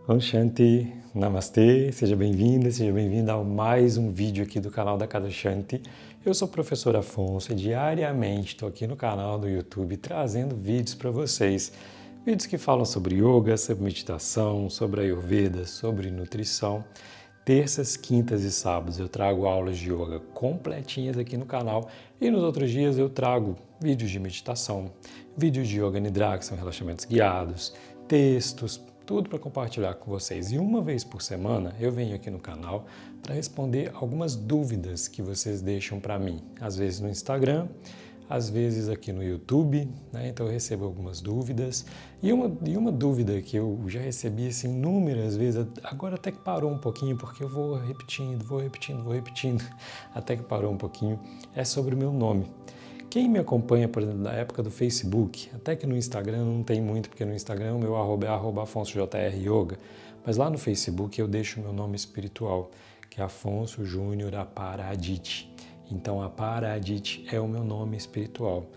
Om Shanti, Namastê, seja bem-vinda, seja bem-vinda a mais um vídeo aqui do canal da Casa Shanti. Eu sou o professor Afonso e diariamente estou aqui no canal do YouTube trazendo vídeos para vocês. Vídeos que falam sobre yoga, sobre meditação, sobre Ayurveda, sobre nutrição. Terças, quintas e sábados eu trago aulas de yoga completinhas aqui no canal e nos outros dias eu trago vídeos de meditação, vídeos de Yoga Nidra, que são relaxamentos guiados, textos, tudo para compartilhar com vocês. E uma vez por semana eu venho aqui no canal para responder algumas dúvidas que vocês deixam para mim, às vezes no Instagram, às vezes aqui no YouTube, né? Então eu recebo algumas dúvidas. E uma dúvida que eu já recebi assim, inúmeras vezes, agora até que parou um pouquinho, porque eu vou repetindo, até que parou um pouquinho, é sobre o meu nome. Quem me acompanha, por exemplo, da época do Facebook, até que no Instagram não tem muito, porque no Instagram o meu arroba é @AfonsoJRYoga, mas lá no Facebook eu deixo o meu nome espiritual, que é Afonso Júnior Aparadite. Então, Aparadite é o meu nome espiritual.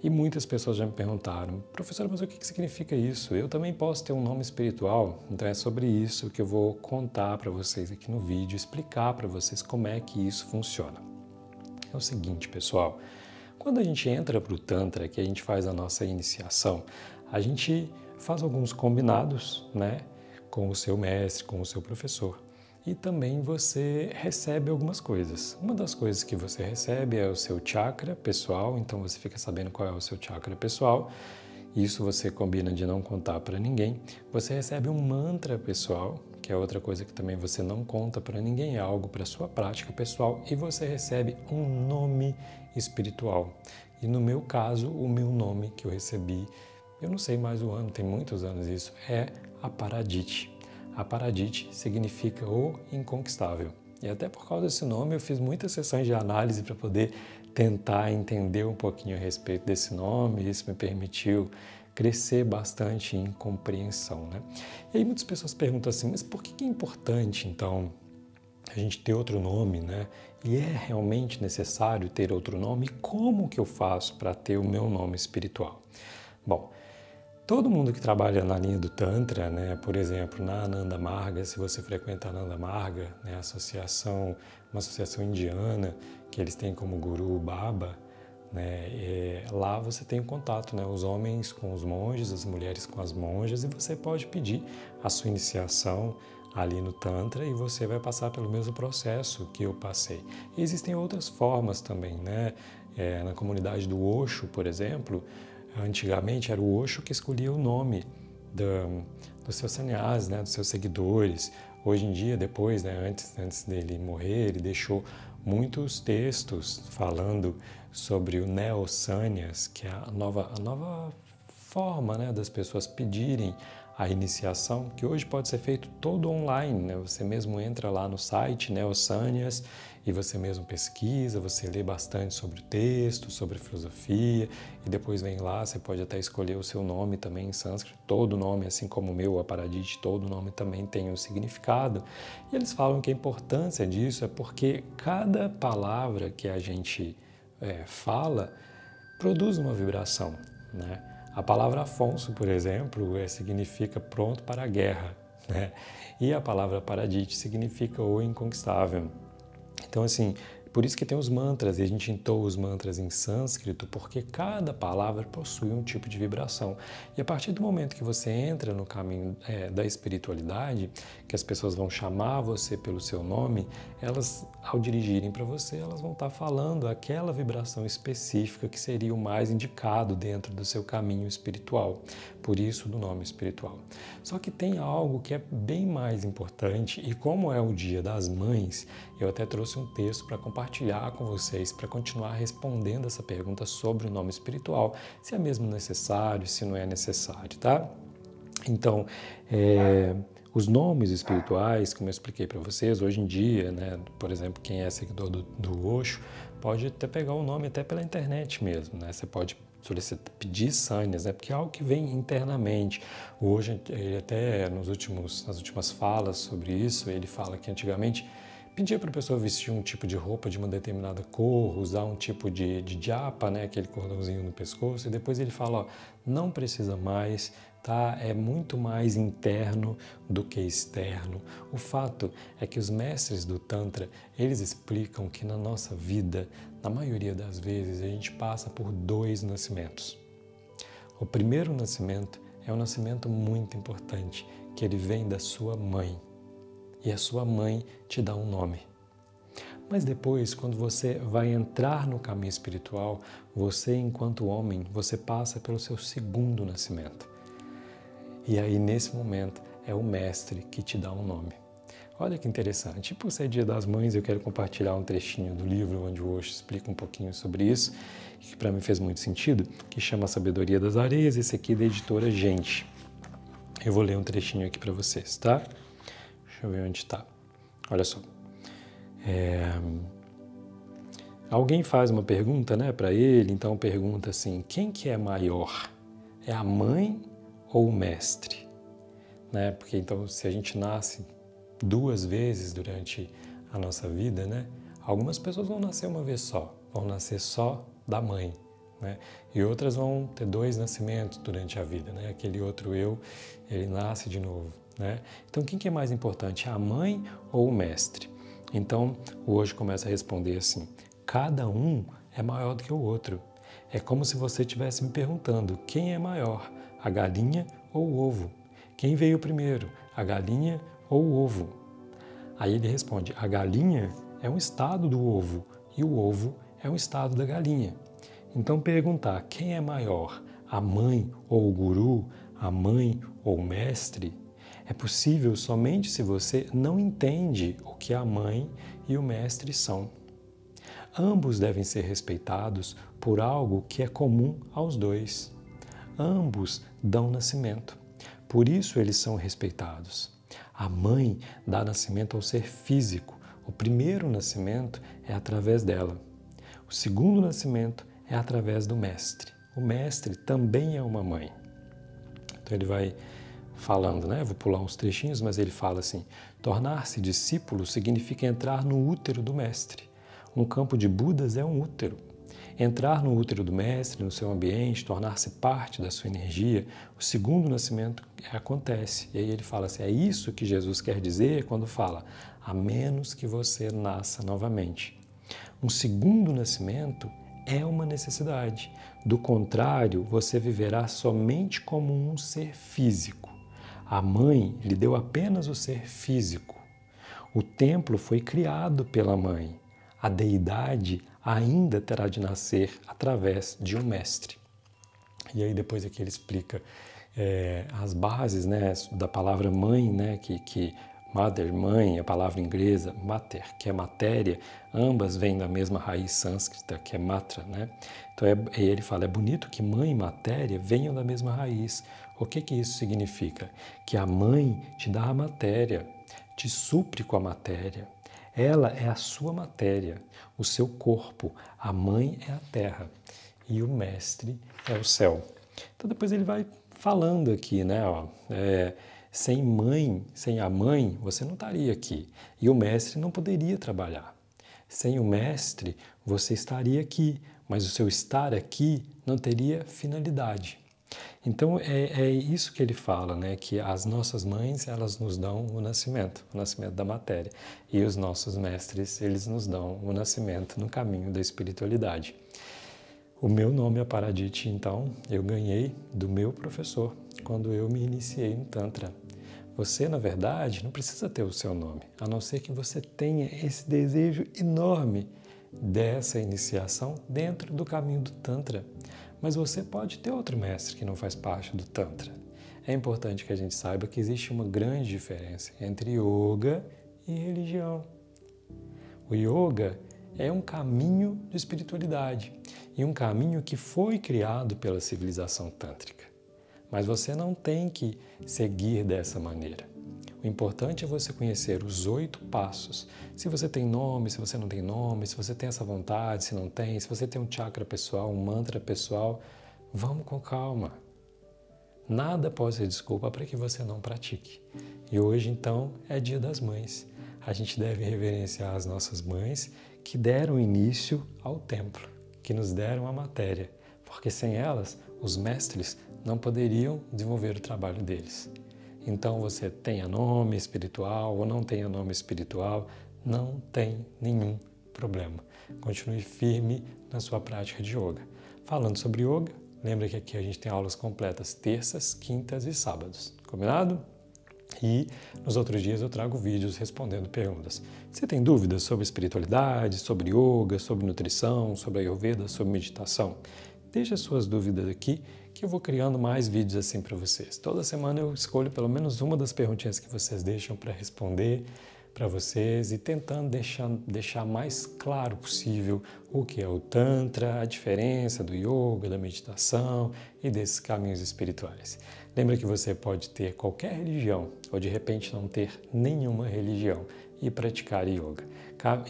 E muitas pessoas já me perguntaram, professor, mas o que significa isso? Eu também posso ter um nome espiritual? Então é sobre isso que eu vou contar para vocês aqui no vídeo, explicar para vocês como é que isso funciona. É o seguinte, pessoal. Quando a gente entra para o Tantra, que a gente faz a nossa iniciação, a gente faz alguns combinados, né, com o seu mestre, com o seu professor. E também você recebe algumas coisas. Uma das coisas que você recebe é o seu chakra pessoal, então você fica sabendo qual é o seu chakra pessoal. Isso você combina de não contar para ninguém. Você recebe um mantra pessoal, que é outra coisa que também você não conta para ninguém, é algo para sua prática pessoal. E você recebe um nome espiritual. E no meu caso, o meu nome que eu recebi, eu não sei mais o ano, tem muitos anos isso, é Aparadite. Aparadite significa o inconquistável. E até por causa desse nome eu fiz muitas sessões de análise para poder tentar entender um pouquinho a respeito desse nome. Isso me permitiu crescer bastante em compreensão, né? E aí muitas pessoas perguntam assim, mas por que é importante então a gente ter outro nome, né? E é realmente necessário ter outro nome? Como que eu faço para ter o meu nome espiritual? Bom, todo mundo que trabalha na linha do Tantra, né, por exemplo, na Ananda Marga, se você frequenta a Ananda Marga, né, uma associação indiana, que eles têm como guru o Baba, né, lá você tem o contato, né, os homens com os monges, as mulheres com as monjas, e você pode pedir a sua iniciação ali no Tantra e você vai passar pelo mesmo processo que eu passei. E existem outras formas também, né, na comunidade do Osho, por exemplo. Antigamente era o Osho que escolhia o nome dos seus sannyasis, né, dos seus seguidores. Hoje em dia, depois, né, antes dele morrer, ele deixou muitos textos falando sobre o Neo-Sannyas, que é a nova forma, né, das pessoas pedirem a iniciação, que hoje pode ser feito todo online, né? Você mesmo entra lá no site Neo-Sannyas e você mesmo pesquisa, você lê bastante sobre o texto, sobre a filosofia, e depois vem lá, você pode até escolher o seu nome também em sânscrito. Todo nome, assim como o meu, Aparadite, todo nome também tem um significado. E eles falam que a importância disso é porque cada palavra que a gente fala produz uma vibração, né? A palavra Afonso, por exemplo, significa pronto para a guerra, né? E a palavra Paradite significa o inconquistável. Então, assim, por isso que tem os mantras, e a gente entoa os mantras em sânscrito, porque cada palavra possui um tipo de vibração. E a partir do momento que você entra no caminho da espiritualidade, que as pessoas vão chamar você pelo seu nome, elas, ao dirigirem para você, elas vão estar falando aquela vibração específica que seria o mais indicado dentro do seu caminho espiritual. Por isso, do nome espiritual. Só que tem algo que é bem mais importante, e como é o Dia das Mães, eu até trouxe um texto para compartilhar com vocês, para continuar respondendo essa pergunta sobre o nome espiritual, se é mesmo necessário, se não é necessário, tá? Então, os nomes espirituais, como eu expliquei para vocês, hoje em dia, né, por exemplo, quem é seguidor do Osho, pode até pegar o nome até pela internet mesmo, né? Você pode solicitar, pedir sannyas, né? Porque é algo que vem internamente. Hoje, ele até nas últimas falas sobre isso, ele fala que antigamente pedia para a pessoa vestir um tipo de roupa de uma determinada cor, usar um tipo de japa, né, aquele cordãozinho no pescoço, e depois ele fala, ó, não precisa mais, tá? É muito mais interno do que externo. O fato é que os mestres do Tantra, eles explicam que na nossa vida, na maioria das vezes, a gente passa por 2 nascimentos. O primeiro nascimento é um nascimento muito importante, que ele vem da sua mãe. E a sua mãe te dá um nome. Mas depois, quando você vai entrar no caminho espiritual, você, enquanto homem, você passa pelo seu segundo nascimento. E aí, nesse momento, é o mestre que te dá um nome. Olha que interessante. Por ser Dia das Mães, eu quero compartilhar um trechinho do livro onde o Osho explica um pouquinho sobre isso, que para mim fez muito sentido, que chama Sabedoria das Areias, esse aqui é da editora Gente. Eu vou ler um trechinho aqui para vocês, tá? Deixa eu ver onde está. Olha só. Alguém faz uma pergunta, né, para ele, então pergunta assim, quem que é maior? É a mãe ou o mestre? Né? Porque então, se a gente nasce 2 vezes durante a nossa vida, né, algumas pessoas vão nascer uma vez só, vão nascer só da mãe, né? E outras vão ter 2 nascimentos durante a vida, né? Aquele outro eu, ele nasce de novo, né? Então, quem que é mais importante, a mãe ou o mestre? Então, hoje começa a responder assim, cada um é maior do que o outro. É como se você estivesse me perguntando, quem é maior, a galinha ou o ovo? Quem veio primeiro, a galinha ou o ovo? Aí ele responde, a galinha é um estado do ovo e o ovo é um estado da galinha. Então perguntar quem é maior, a mãe ou o guru, a mãe ou o mestre, é possível somente se você não entende o que a mãe e o mestre são. Ambos devem ser respeitados por algo que é comum aos 2. Ambos dão nascimento, por isso eles são respeitados. A mãe dá nascimento ao ser físico, o primeiro nascimento é através dela. O segundo nascimento é através do mestre. O mestre também é uma mãe. Então ele vai falando, né? Vou pular uns trechinhos, mas ele fala assim, tornar-se discípulo significa entrar no útero do mestre. Um campo de Budas é um útero. Entrar no útero do mestre, no seu ambiente, tornar-se parte da sua energia, o segundo nascimento acontece. E aí ele fala assim, é isso que Jesus quer dizer quando fala, a menos que você nasça novamente. Um segundo nascimento é uma necessidade. Do contrário, você viverá somente como um ser físico. A mãe lhe deu apenas o ser físico. O templo foi criado pela mãe. A deidade ainda terá de nascer através de um mestre. E aí depois aqui ele explica as bases, né, da palavra mãe, né, que mother, mãe, a palavra inglesa, mater, que é matéria, ambas vêm da mesma raiz sânscrita, que é matra, né? Então ele fala, é bonito que mãe e matéria venham da mesma raiz. O que isso significa? Que a mãe te dá a matéria, te supre com a matéria. Ela é a sua matéria, o seu corpo. A mãe é a terra e o mestre é o céu. Então depois ele vai falando aqui, né? Ó, sem a mãe, você não estaria aqui. E o mestre não poderia trabalhar. Sem o mestre, você estaria aqui, mas o seu estar aqui não teria finalidade. Então é isso que ele fala, né? Que as nossas mães, elas nos dão o nascimento da matéria. E os nossos mestres, eles nos dão o nascimento no caminho da espiritualidade. O meu nome é Paraditi, então, eu ganhei do meu professor quando eu me iniciei no Tantra. Você, na verdade, não precisa ter o seu nome, a não ser que você tenha esse desejo enorme dessa iniciação dentro do caminho do Tantra. Mas você pode ter outro mestre que não faz parte do Tantra. É importante que a gente saiba que existe uma grande diferença entre yoga e religião. O yoga é um caminho de espiritualidade e um caminho que foi criado pela civilização tântrica. Mas você não tem que seguir dessa maneira. O importante é você conhecer os 8 passos. Se você tem nome, se você não tem nome, se você tem essa vontade, se não tem, se você tem um chakra pessoal, um mantra pessoal, vamos com calma. Nada pode ser desculpa para que você não pratique. E hoje, então, é Dia das Mães. a gente deve reverenciar as nossas mães que deram início ao templo, que nos deram a matéria, porque sem elas, os mestres não poderiam desenvolver o trabalho deles. Então você tenha nome espiritual ou não tenha nome espiritual, não tem nenhum problema. Continue firme na sua prática de yoga. Falando sobre yoga, lembra que aqui a gente tem aulas completas terças, quintas e sábados, combinado? E nos outros dias eu trago vídeos respondendo perguntas. Você tem dúvidas sobre espiritualidade, sobre yoga, sobre nutrição, sobre Ayurveda, sobre meditação? Deixe as suas dúvidas aqui que eu vou criando mais vídeos assim para vocês. Toda semana eu escolho pelo menos uma das perguntinhas que vocês deixam para responder para vocês e tentando deixar mais claro possível o que é o Tantra, a diferença do yoga, da meditação e desses caminhos espirituais. Lembra que você pode ter qualquer religião ou de repente não ter nenhuma religião e praticar yoga.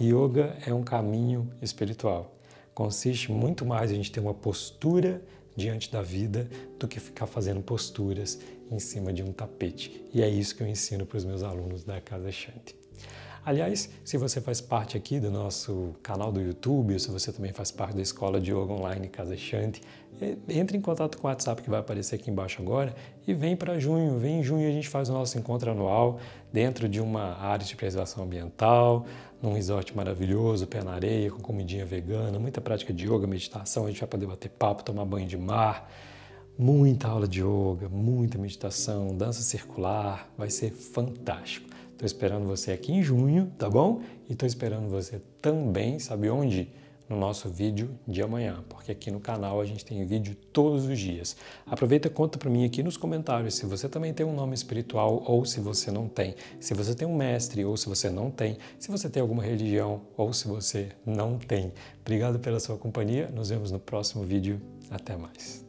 Yoga é um caminho espiritual. Consiste muito mais em a gente ter uma postura diante da vida do que ficar fazendo posturas em cima de um tapete. E é isso que eu ensino para os meus alunos da Casa Shanti. Aliás, se você faz parte aqui do nosso canal do YouTube, ou se você também faz parte da Escola de Yoga Online Casa Shanti, entre em contato com o WhatsApp que vai aparecer aqui embaixo agora e vem para junho. Vem em junho a gente faz o nosso encontro anual dentro de uma área de preservação ambiental, num resort maravilhoso, pé na areia, com comidinha vegana, muita prática de yoga, meditação, a gente vai poder bater papo, tomar banho de mar, muita aula de yoga, muita meditação, dança circular, vai ser fantástico. Estou esperando você aqui em junho, tá bom? E estou esperando você também, sabe onde? No nosso vídeo de amanhã, porque aqui no canal a gente tem vídeo todos os dias. Aproveita e conta para mim aqui nos comentários se você também tem um nome espiritual ou se você não tem. Se você tem um mestre ou se você não tem. Se você tem alguma religião ou se você não tem. Obrigado pela sua companhia. Nos vemos no próximo vídeo. Até mais.